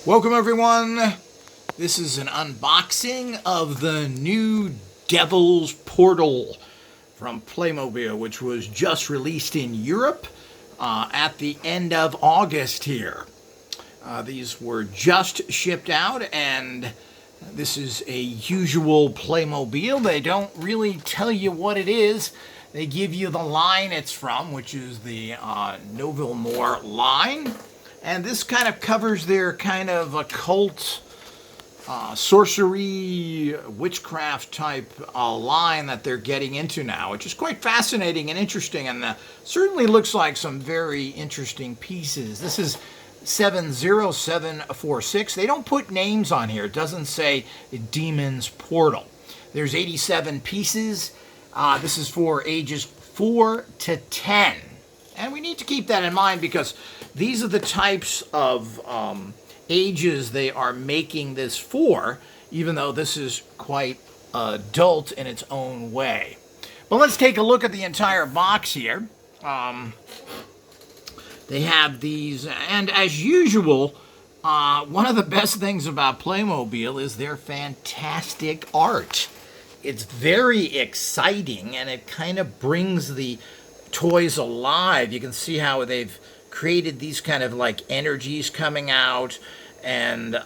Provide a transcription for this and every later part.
Welcome everyone. This is an unboxing of the new Devil's Portal from Playmobil, which was just released in Europe at the end of August here. These were just shipped out, and this is a usual Playmobil. They don't really tell you what it is. They give you the line it's from, which is the Novelmore line. And this kind of covers their kind of occult, sorcery, witchcraft type line that they're getting into now, which is quite fascinating and interesting, and certainly looks like some very interesting pieces. This is 70746. They don't put names on here. It doesn't say Demon's Portal. There's 87 pieces. This is for ages 4 to 10. And we need to keep that in mind because these are the types of ages they are making this for, even though this is quite adult in its own way. But let's take a look at the entire box here. They have these, and as usual, one of the best things about Playmobil is their fantastic art. It's very exciting, and it kind of brings the toys alive. You can see how they've created these kind of like energies coming out and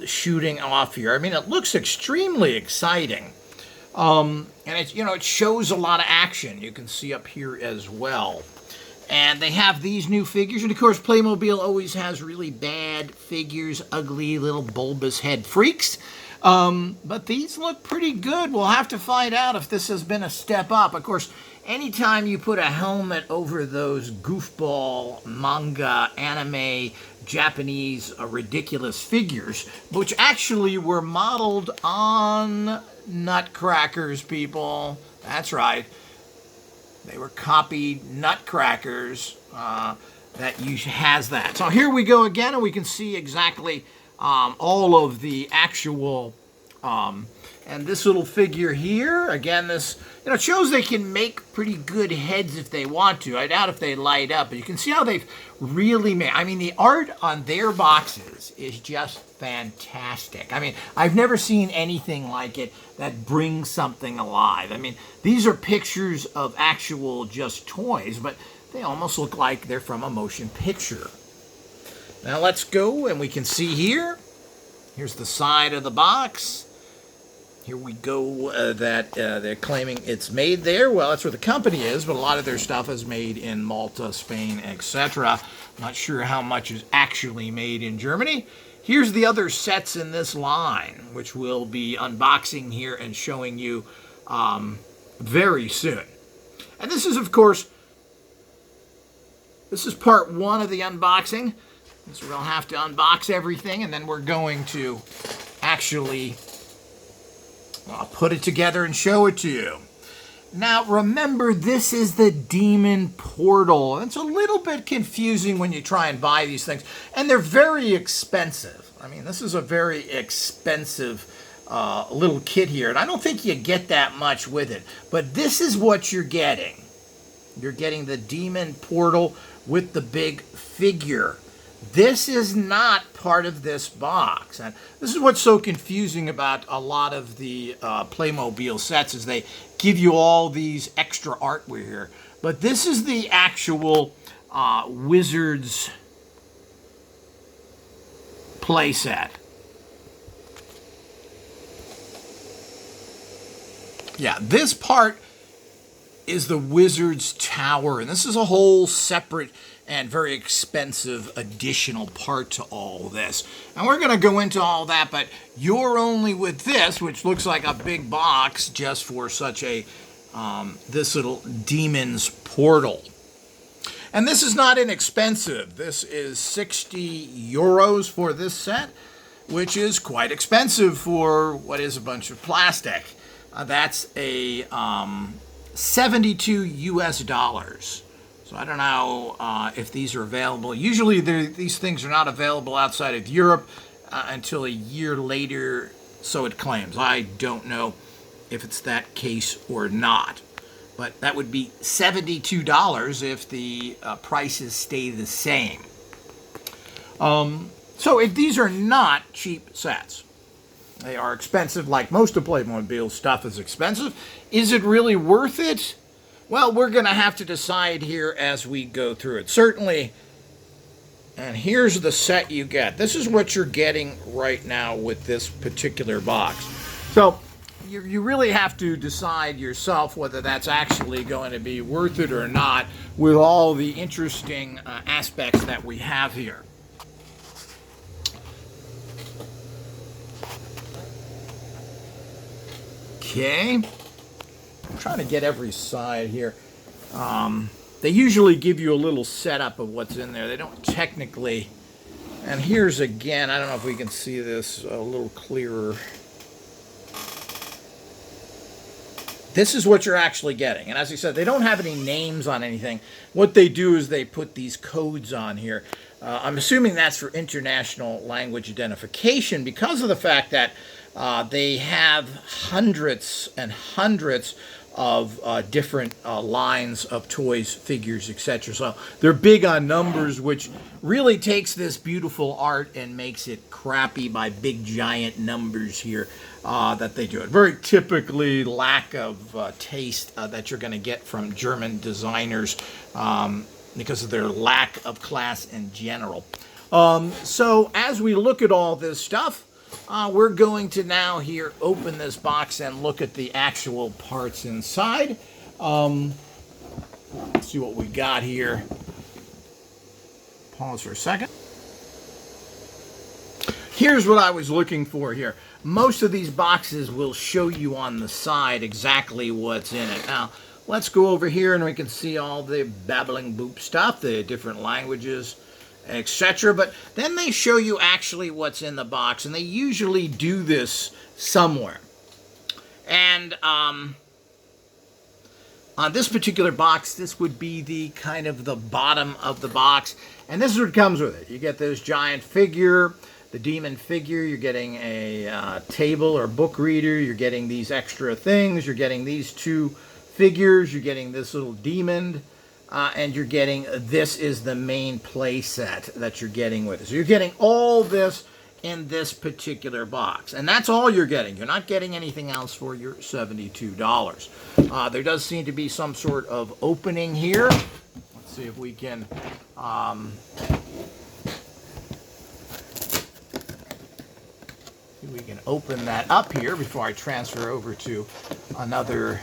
shooting off here. I mean, it looks extremely exciting. And it's, you know, it shows a lot of action. You can see up here as well. And they have these new figures. And of course, Playmobil always has really bad figures, ugly little bulbous head freaks. But these look pretty good. We'll have to find out if this has been a step up. Of course, anytime you put a helmet over those goofball, manga, anime, Japanese ridiculous figures, which actually were modeled on nutcrackers, people. That's right. They were copied nutcrackers that has that. So here we go again, and we can see exactly all of the actual, and this little figure here, again, this, you know, it shows they can make pretty good heads if they want to. I doubt if they light up, but you can see how they've really made, I mean, the art on their boxes is just fantastic. I mean, I've never seen anything like it that brings something alive. I mean, these are pictures of actual just toys, but they almost look like they're from a motion picture. Now let's go, and we can see here, here's the side of the box. Here we go, that they're claiming it's made there. Well, that's where the company is, but a lot of their stuff is made in Malta, Spain, etc. Not sure how much is actually made in Germany. Here's the other sets in this line, which we'll be unboxing here and showing you very soon. And this is, of course, this is part one of the unboxing. So we'll have to unbox everything, and then we're going to actually put it together and show it to you. Now, remember, this is the Demon Portal. It's a little bit confusing when you try and buy these things, and they're very expensive. I mean, this is a very expensive little kit here, and I don't think you get that much with it. But this is what you're getting. You're getting the Demon Portal with the big figure. This is not part of this box. And this is what's so confusing about a lot of the Playmobil sets, is they give you all these extra artware here. But this is the actual Wizards play set. Yeah, this part is the Wizard's Tower, and this is a whole separate and very expensive additional part to all this. And we're going to go into all that, but you're only with this, which looks like a big box just for such a, this little Demon's Portal. And this is not inexpensive. This is 60 euros for this set, which is quite expensive for what is a bunch of plastic. That's a 72 US dollars. So I don't know if these are available. Usually these things are not available outside of Europe until a year later, so it claims. I don't know if it's that case or not. But that would be $72 if the prices stay the same. So these are not cheap sets. They are expensive, like most of Playmobil stuff is expensive. Is it really worth it? Well, we're going to have to decide here as we go through it. Certainly, and here's the set you get. This is what you're getting right now with this particular box. So you really have to decide yourself whether that's actually going to be worth it or not with all the interesting aspects that we have here. Okay, I'm trying to get every side here. They usually give you a little setup of what's in there. They don't technically. And here's again, I don't know if we can see this a little clearer. This is what you're actually getting. And as I said, they don't have any names on anything. What they do is they put these codes on here. I'm assuming that's for international language identification because of the fact that they have hundreds and hundreds of different lines of toys, figures, etc. So they're big on numbers, which really takes this beautiful art and makes it crappy by big giant numbers here that they do it. Very typically lack of taste that you're going to get from German designers because of their lack of class in general. So as we look at all this stuff, we're going to now here open this box and look at the actual parts inside. Let's see what we got here. Pause for a second. Here's what I was looking for here. Most of these boxes will show you on the side exactly what's in it. Now, let's go over here and we can see all the babbling boop stuff, the different languages, etc. But then they show you actually what's in the box, and they usually do this somewhere. And on this particular box, this would be the kind of the bottom of the box, and this is what comes with it. You get this giant figure, the demon figure, you're getting a table or book reader, you're getting these extra things, you're getting these two figures, you're getting this little demon, and you're getting, this is the main play set that you're getting with it. So you're getting all this in this particular box. And that's all you're getting. You're not getting anything else for your $72. There does seem to be some sort of opening here. Let's see if we can... we can open that up here before I transfer over to another